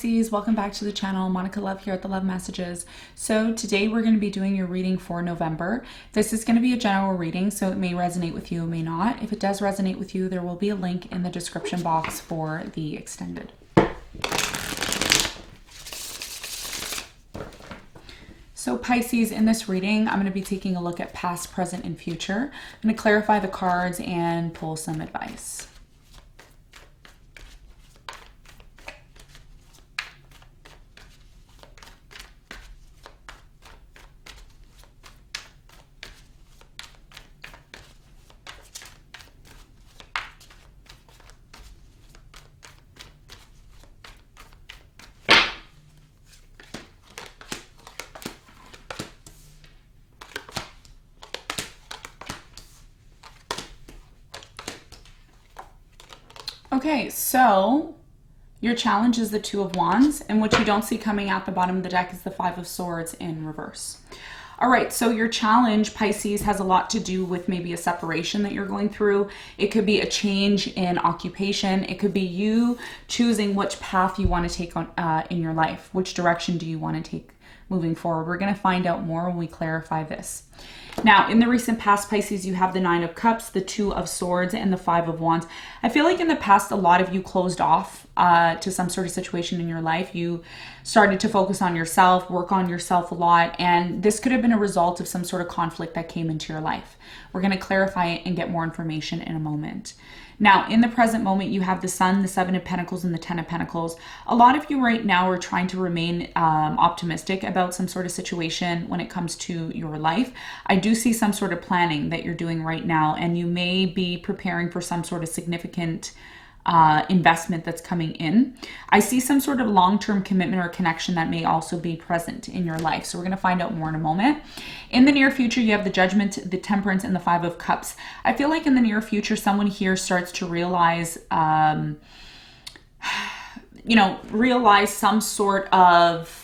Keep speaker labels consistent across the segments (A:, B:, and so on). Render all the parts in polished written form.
A: Welcome back to the channel. Monica Love here at the Love Messages. So today we're going to be doing your reading for November. This is going to be a general reading, so it may resonate with you, it may not. If it does resonate with you, there will be a link in the description box for the extended. So Pisces, in this reading, I'm going to be taking a look at past, present, and future. I'm going to clarify the cards and pull some advice. Okay, so your challenge is the Two of Wands, and what you don't see coming out the bottom of the deck is the Five of Swords in reverse. All right, so your challenge, Pisces, has a lot to do with maybe a separation that you're going through. It could be a change in occupation. It could be you choosing which path you want to take on in your life. Which direction do you want to take moving forward? We're going to find out more when we clarify this. Now, in the recent past, Pisces, you have the Nine of Cups, the Two of Swords, and the Five of Wands. I feel like in the past, a lot of you closed off to some sort of situation in your life. You started to focus on yourself, work on yourself a lot, and this could have been a result of some sort of conflict that came into your life. We're going to clarify it and get more information in a moment. Now, in the present moment, you have the Sun, the Seven of Pentacles, and the Ten of Pentacles. A lot of you right now are trying to remain optimistic about some sort of situation when it comes to your life. I do see some sort of planning that you're doing right now, and you may be preparing for some sort of significant investment that's coming in. I see some sort of long-term commitment or connection that may also be present in your life. So we're going to find out more in a moment. In the near future, you have the Judgment, the Temperance, and the Five of Cups. I feel like in the near future, someone here starts to realize, realize some sort of,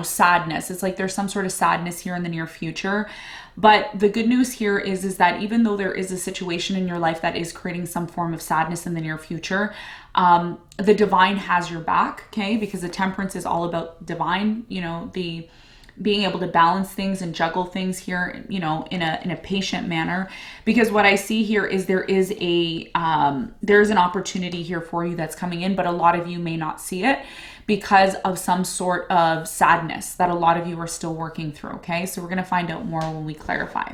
A: sadness. It's like there's some sort of sadness here in the near future. But the good news here is that even though there is a situation in your life that is creating some form of sadness in the near future, the divine has your back, okay? Because the Temperance is all about divine, the being able to balance things and juggle things here, in a patient manner. Because what I see here is there's an opportunity here for you that's coming in, but a lot of you may not see it because of some sort of sadness that a lot of you are still working through, okay? So we're going to find out more when we clarify.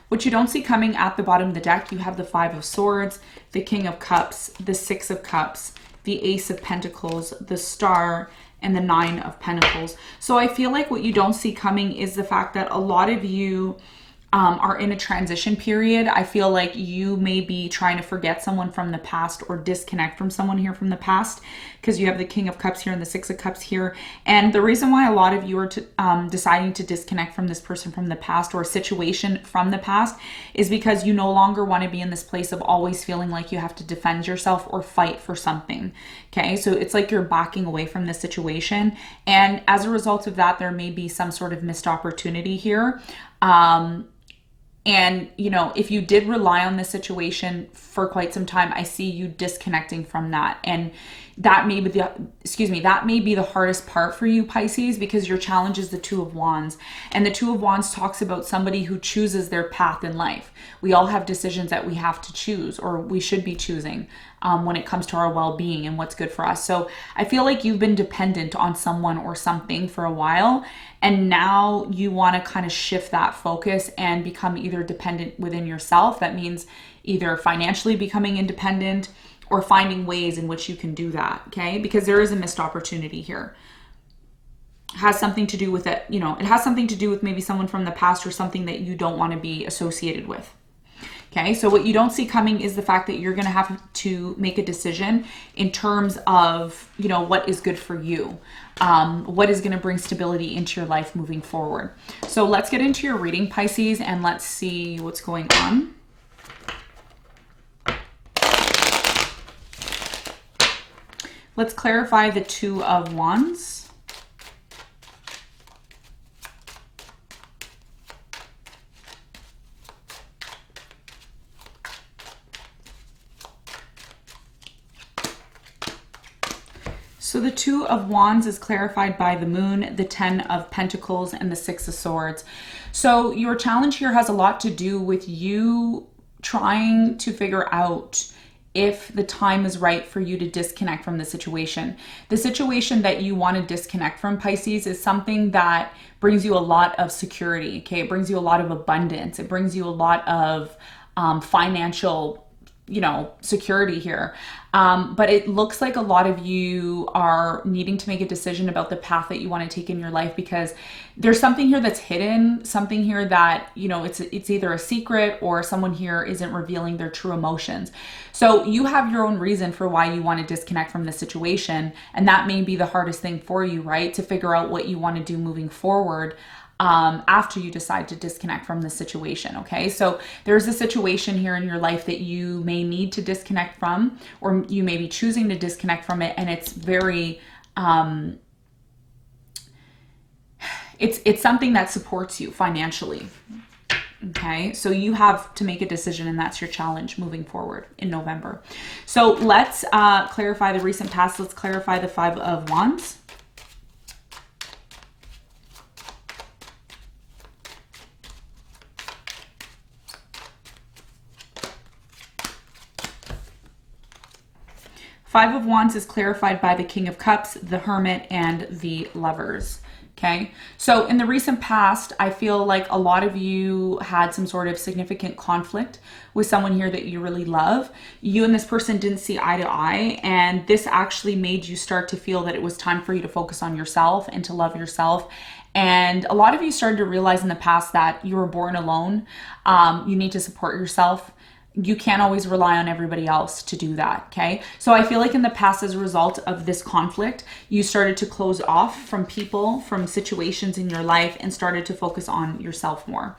A: What you don't see coming at the bottom of the deck, you have the Five of Swords, the King of Cups, the Six of Cups, the Ace of Pentacles, the Star, and the Nine of Pentacles. So I feel like what you don't see coming is the fact that a lot of you are in a transition period. I feel like you may be trying to forget someone from the past or disconnect from someone here from the past, because you have the King of Cups here and the Six of Cups here. And the reason why a lot of you are deciding to disconnect from this person from the past or a situation from the past is because you no longer want to be in this place of always feeling like you have to defend yourself or fight for something. Okay, so it's like you're backing away from this situation. And as a result of that, there may be some sort of missed opportunity here. And, if you did rely on this situation for quite some time, I see you disconnecting from that. And that may be the hardest part for you, Pisces, because your challenge is the Two of Wands. And the Two of Wands talks about somebody who chooses their path in life. We all have decisions that we have to choose, or we should be choosing when it comes to our well-being and what's good for us. So I feel like you've been dependent on someone or something for a while, and now you want to kind of shift that focus and become either dependent within yourself. That means either financially becoming independent or finding ways in which you can do that, okay? Because there is a missed opportunity here. It has something to do with it, it has something to do with maybe someone from the past or something that you don't want to be associated with. Okay, so what you don't see coming is the fact that you're going to have to make a decision in terms of, what is good for you, what is going to bring stability into your life moving forward. So let's get into your reading, Pisces, and let's see what's going on. Let's clarify the Two of Wands. So the Two of Wands is clarified by the Moon, the Ten of Pentacles, and the Six of Swords. So your challenge here has a lot to do with you trying to figure out if the time is right for you to disconnect from the situation. The situation that you want to disconnect from, Pisces, is something that brings you a lot of security, okay? It brings you a lot of abundance. It brings you a lot of financial, security here. But it looks like a lot of you are needing to make a decision about the path that you want to take in your life, because there's something here that's hidden, something here that, it's either a secret or someone here isn't revealing their true emotions. So you have your own reason for why you want to disconnect from the situation. And that may be the hardest thing for you, right? To figure out what you want to do moving forward after you decide to disconnect from the situation. Okay, so there's a situation here in your life that you may need to disconnect from, or you may be choosing to disconnect from it, and it's very it's something that supports you financially. Okay, so you have to make a decision, and that's your challenge moving forward in November. So let's clarify the recent past. Let's clarify the Five of Wands. Five of Wands is clarified by the King of Cups, the Hermit, and the Lovers. Okay, so in the recent past, I feel like a lot of you had some sort of significant conflict with someone here that you really love. You and this person didn't see eye to eye, and this actually made you start to feel that it was time for you to focus on yourself and to love yourself. And a lot of you started to realize in the past that you were born alone. You need to support yourself. You can't always rely on everybody else to do that, okay? So I feel like in the past, as a result of this conflict, you started to close off from people, from situations in your life, and started to focus on yourself more.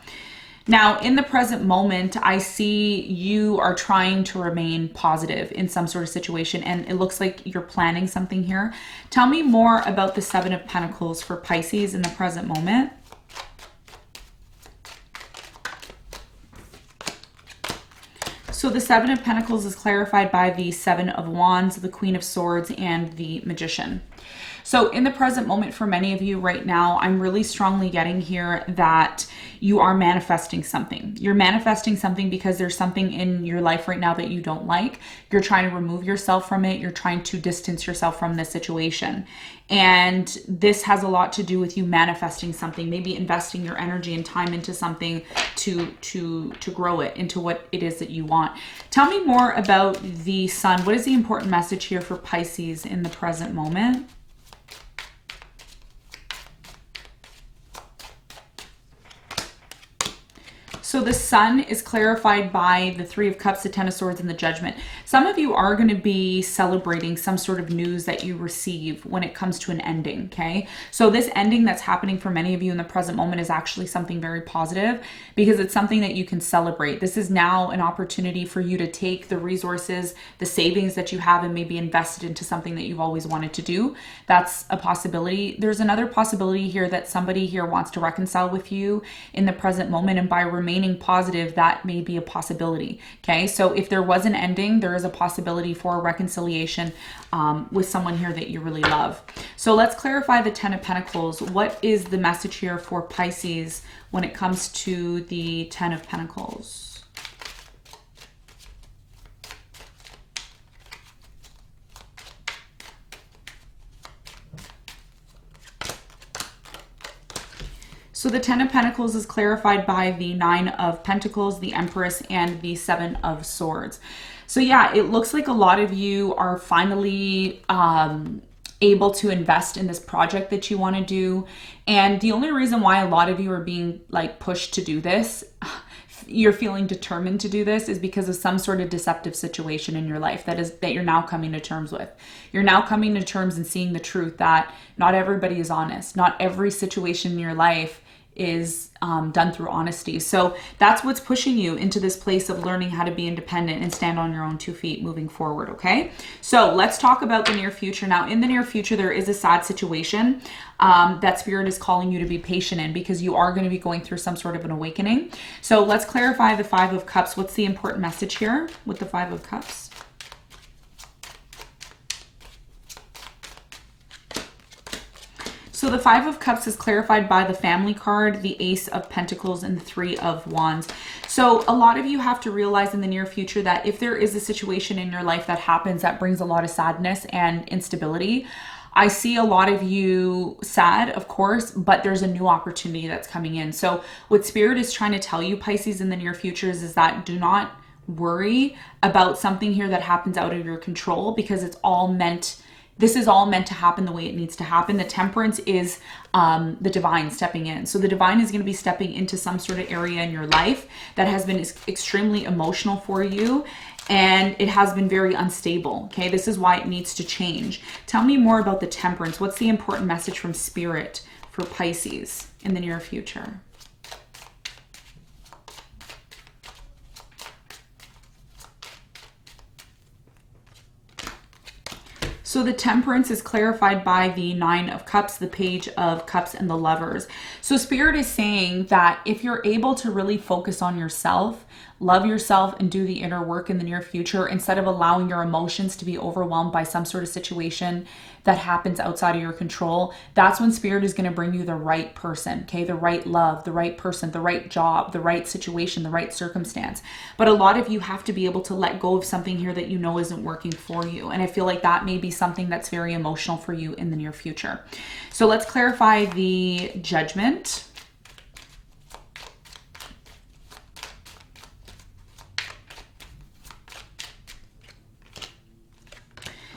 A: Now, in the present moment, I see you are trying to remain positive in some sort of situation, and it looks like you're planning something here. Tell me more about the Seven of Pentacles for Pisces in the present moment. So the Seven of Pentacles is clarified by the Seven of Wands, the Queen of Swords, and the Magician. So in the present moment, for many of you right now, I'm really strongly getting here that you are manifesting something. You're manifesting something because there's something in your life right now that you don't like. You're trying to remove yourself from it. You're trying to distance yourself from this situation. And this has a lot to do with you manifesting something, maybe investing your energy and time into something to grow it into what it is that you want. Tell me more about the Sun. What is the important message here for Pisces in the present moment? So the Sun is clarified by the Three of Cups, the Ten of Swords, and the Judgment. Some of you are going to be celebrating some sort of news that you receive when it comes to an ending, okay? So this ending that's happening for many of you in the present moment is actually something very positive because it's something that you can celebrate. This is now an opportunity for you to take the resources, the savings that you have, and maybe invest it into something that you've always wanted to do. That's a possibility. There's another possibility here that somebody here wants to reconcile with you in the present moment, and by remaining positive, that may be a possibility. Okay, so if there was an ending, there is a possibility for a reconciliation with someone here that you really love. So let's clarify the Ten of Pentacles. What is the message here for Pisces when it comes to the Ten of Pentacles? So the Ten of Pentacles is clarified by the Nine of Pentacles, the Empress, and the Seven of Swords. So yeah, it looks like a lot of you are finally able to invest in this project that you want to do. And the only reason why a lot of you are being like pushed to do this, you're feeling determined to do this, is because of some sort of deceptive situation in your life that you're now coming to terms with. You're now coming to terms and seeing the truth that not everybody is honest. Not every situation in your life is done through honesty. So that's what's pushing you into this place of learning how to be independent and stand on your own 2 feet moving forward, okay? So let's talk about the near future. Now, in the near future, there is a sad situation that Spirit is calling you to be patient in, because you are going to be going through some sort of an awakening. So let's clarify the Five of Cups. What's the important message here with the Five of Cups? So the Five of Cups is clarified by the Family card, the Ace of Pentacles, and the Three of Wands. So a lot of you have to realize in the near future that if there is a situation in your life that happens that brings a lot of sadness and instability, I see a lot of you sad, of course, but there's a new opportunity that's coming in. So what Spirit is trying to tell you, Pisces, in the near future is that do not worry about something here that happens out of your control, because it's all meant, this is all meant to happen the way it needs to happen. The Temperance is the divine stepping in. So the divine is going to be stepping into some sort of area in your life that has been extremely emotional for you, and it has been very unstable. Okay, this is why it needs to change. Tell me more about the Temperance. What's the important message from Spirit for Pisces in the near future? So the Temperance is clarified by the Nine of Cups, the Page of Cups, and the Lovers. So Spirit is saying that if you're able to really focus on yourself, love yourself, and do the inner work in the near future, instead of allowing your emotions to be overwhelmed by some sort of situation that happens outside of your control, that's when Spirit is going to bring you the right person, okay? The right love, the right person, the right job, the right situation, the right circumstance. But a lot of you have to be able to let go of something here that you know isn't working for you. And I feel like that may be something that's very emotional for you in the near future. So let's clarify the Judgment.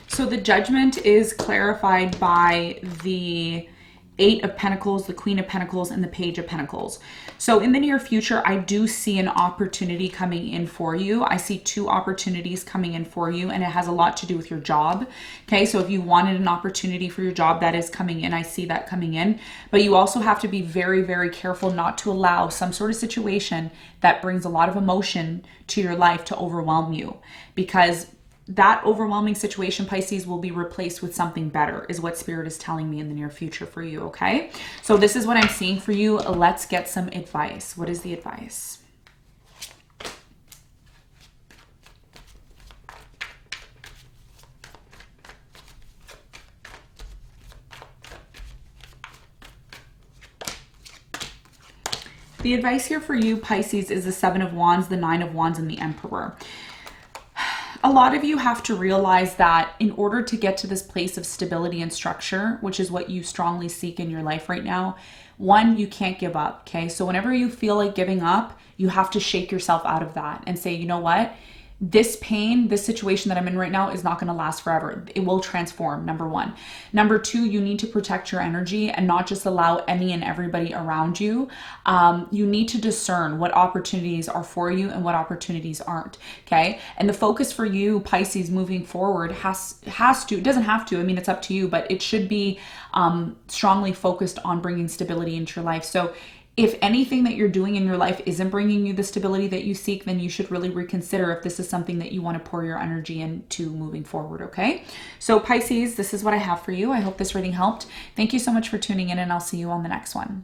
A: So the Judgment is clarified by the Eight of Pentacles, the Queen of Pentacles, and the Page of Pentacles. So in the near future, I do see an opportunity coming in for you. I see two opportunities coming in for you, and it has a lot to do with your job. Okay, so if you wanted an opportunity for your job, that is coming in. I see that coming in. But you also have to be very, very careful not to allow some sort of situation that brings a lot of emotion to your life to overwhelm you, because that overwhelming situation, Pisces, will be replaced with something better, is what Spirit is telling me in the near future for you, okay? So this is what I'm seeing for you. Let's get some advice. What is the advice? The advice here for you, Pisces, is the Seven of Wands, the Nine of Wands, and the Emperor. A lot of you have to realize that in order to get to this place of stability and structure, which is what you strongly seek in your life right now, one, you can't give up, okay? So whenever you feel like giving up, you have to shake yourself out of that and say, you know what? This pain, this situation that I'm in right now is not going to last forever. It will transform, number one. Number two, you need to protect your energy and not just allow any and everybody around you. You need to discern what opportunities are for you and what opportunities aren't, okay? And the focus for you, Pisces, moving forward has to, it doesn't have to, I mean, it's up to you, but it should be strongly focused on bringing stability into your life. So if anything that you're doing in your life isn't bringing you the stability that you seek, then you should really reconsider if this is something that you want to pour your energy into moving forward, okay? So Pisces, this is what I have for you. I hope this reading helped. Thank you so much for tuning in, and I'll see you on the next one.